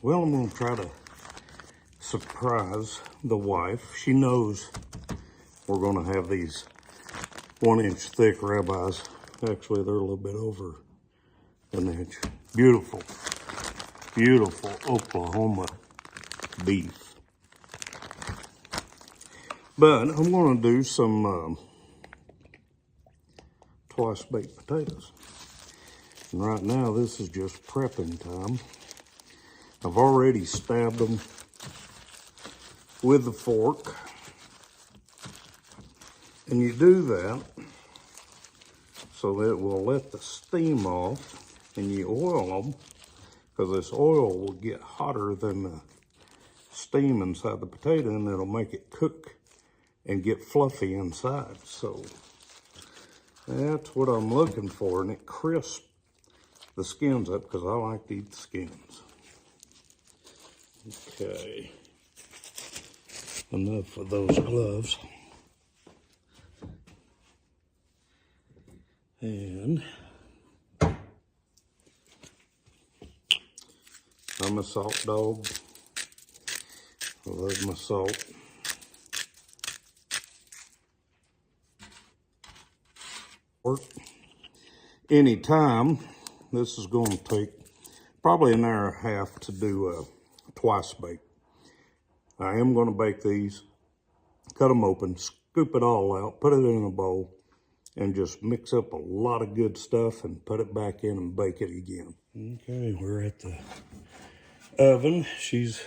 Well, I'm going to try to surprise the wife. She knows we're going to have these 1-inch thick ribeyes. Actually, they're a little bit over an inch. Beautiful, beautiful Oklahoma beef. But I'm going to do some twice baked potatoes. And right now, this is just prepping time. I've already stabbed them with the fork. And you do that so that it will let the steam off, and you oil them, because this oil will get hotter than the steam inside the potato, and it'll make it cook and get fluffy inside. So that's what I'm looking for, and it crisps the skins up, because I like to eat the skins. Okay, enough of those gloves. And I'm a salt dog. I love my salt. Anytime, this is going to take probably an hour and a half to do a twice bake. I am going to bake these, cut them open, scoop it all out, put it in a bowl, and just mix up a lot of good stuff and put it back in and bake it again. Okay, we're at the oven. She's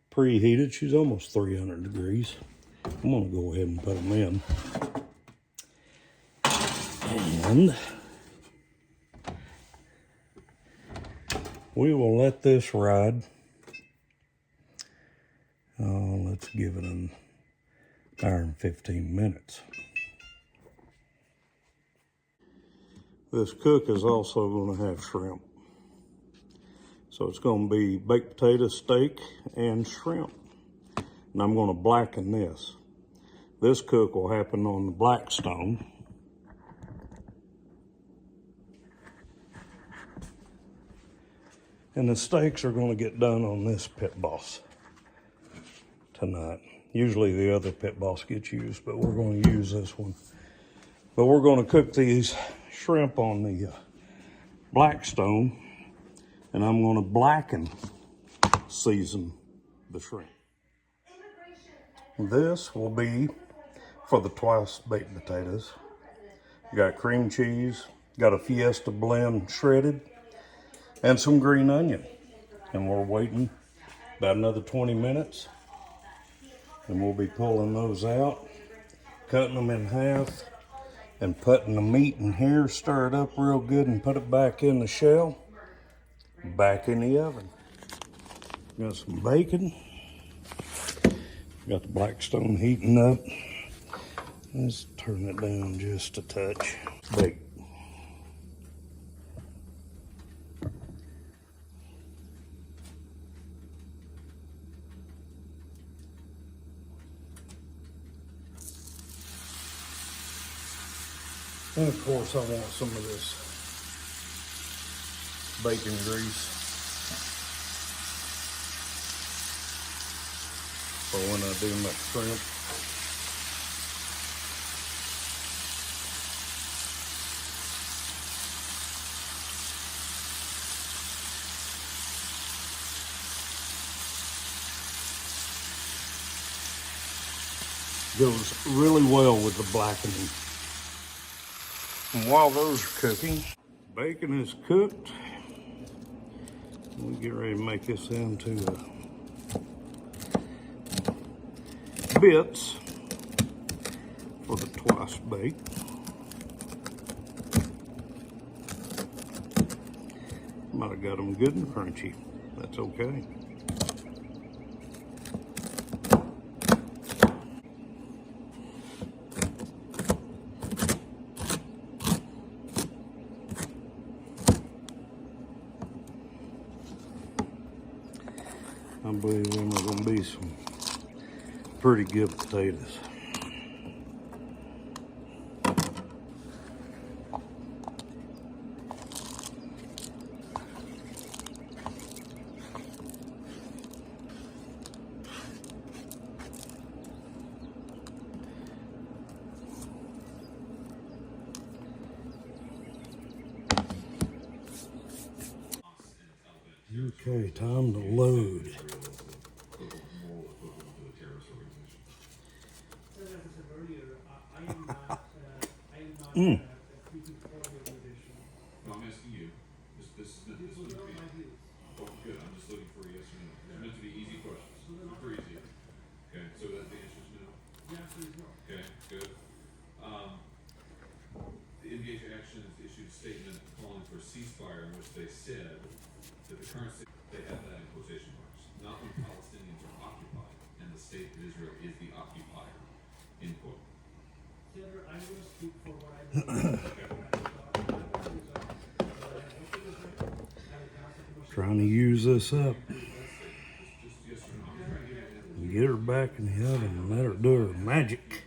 preheated. She's almost 300 degrees. I'm gonna go ahead and put them in. And we will let this ride. Let's give it an hour and 15 minutes. This cook is also going to have shrimp. So it's going to be baked potato, steak, and shrimp. And I'm going to blacken this. This cook will happen on the Blackstone. And the steaks are going to get done on this Pit Boss tonight. Usually the other Pit Boss gets used, but we're going to use this one. But we're going to cook these shrimp on the Blackstone, and I'm going to blacken season the shrimp. This will be for the twice baked potatoes. Got cream cheese, got a Fiesta blend shredded, and some green onion. And we're waiting about another 20 minutes, and we'll be pulling those out, cutting them in half, and putting the meat in here, stir it up real good, and put it back in the shell, back in the oven. Got some bacon. Got the Blackstone heating up. Let's turn it down just a touch. Bake. And of course, I want some of this bacon grease for when I do my shrimp. Goes really well with the blackening. And while those are cooking, bacon is cooked. We'll get ready to make this into bits for the twice bake. Might have got them good and crunchy. That's okay. I believe them are going to be some pretty good potatoes. Okay, time to load. Action has issued a statement calling for ceasefire, in which they said that the current state, they have that in quotation marks, not when Palestinians are occupied, and the state of Israel is the occupier, end quote. Senator, I'm going to speak for what I believe. Trying to use this up. Get her back in the oven and let her do her magic.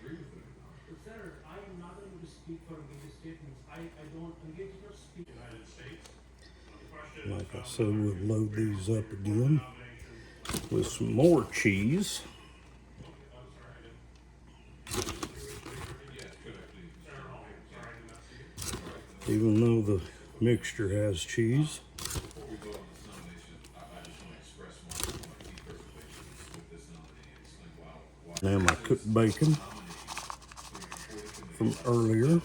Senator, I am not going to speak for 𝐕𝐈𝐃 statements. I don't engage in speak. United States. Like I said, we'll load these up again with some more cheese. Even though the mixture has cheese. Now my cooked bacon from earlier.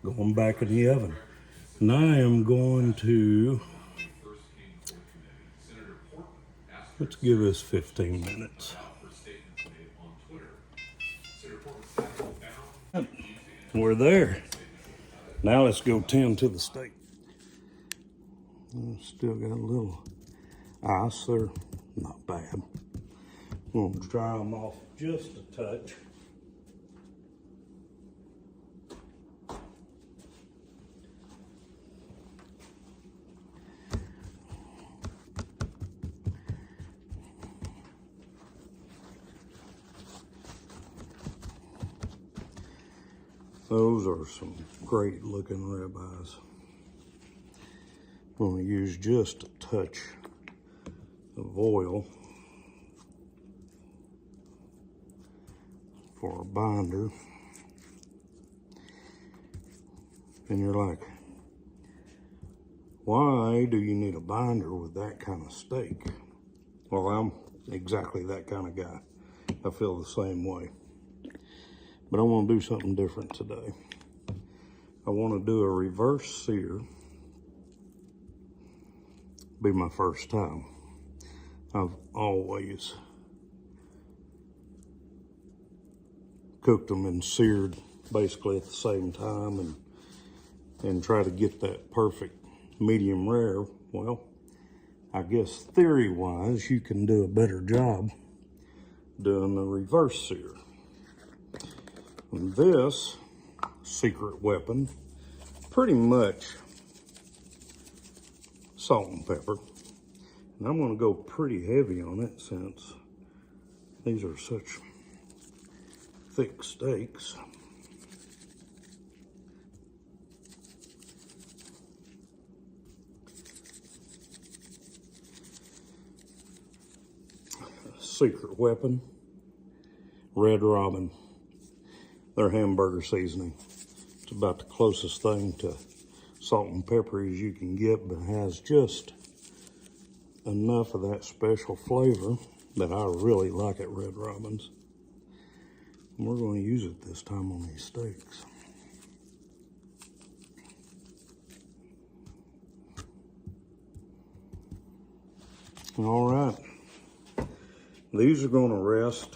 Going back in the oven. And I am going to, let's give this 15 minutes. We're there. Now let's go tend to the steak. Still got a little ice there. Not bad. We'll dry them off just a touch. Those are some great looking ribeyes. I'm going to use just a touch of oil for a binder. And you're like, why do you need a binder with that kind of steak? Well, I'm exactly that kind of guy. I feel the same way. But I want to do something different today. I want to do a reverse sear. Be my first time. I've always cooked them and seared basically at the same time and try to get that perfect medium rare. Well, I guess theory-wise, you can do a better job doing the reverse sear. And this secret weapon, pretty much salt and pepper. And I'm going to go pretty heavy on it since these are such thick steaks. Secret weapon, Red Robin. Their hamburger seasoning. It's about the closest thing to salt and pepper as you can get, but has just enough of that special flavor that I really like at Red Robin's. And we're going to use it this time on these steaks. All right, these are going to rest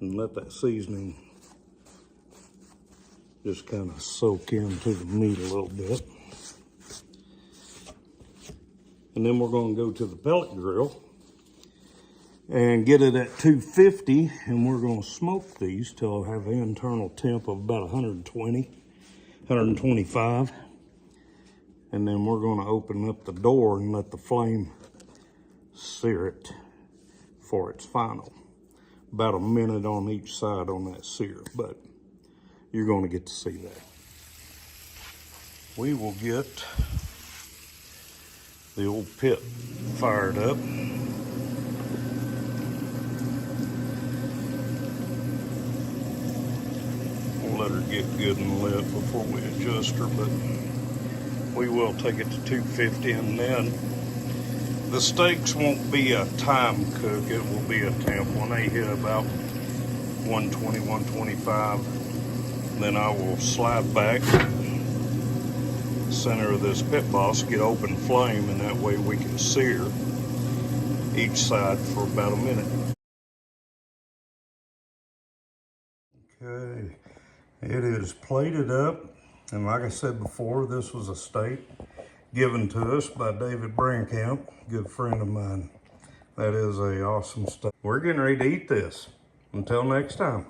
and let that seasoning just kind of soak into the meat a little bit. And then we're going to go to the pellet grill and get it at 250, and we're going to smoke these till I have an internal temp of about 120, 125. And then we're going to open up the door and let the flame sear it for its final. About a minute on each side on that sear, but you're going to get to see that. We will get the old pit fired up. her get good and lit before we adjust her, but we will take it to 250, and then the steaks won't be a time cook, it will be a temp. When they hit about 120, 125, then I will slide back center of this pit boss, get open flame, and that way we can sear each side for about a minute. Okay, it is plated up, and like I said before, this was a steak given to us by David Brankamp, good friend of mine. That is a awesome steak. We're getting ready to eat this. Until next time.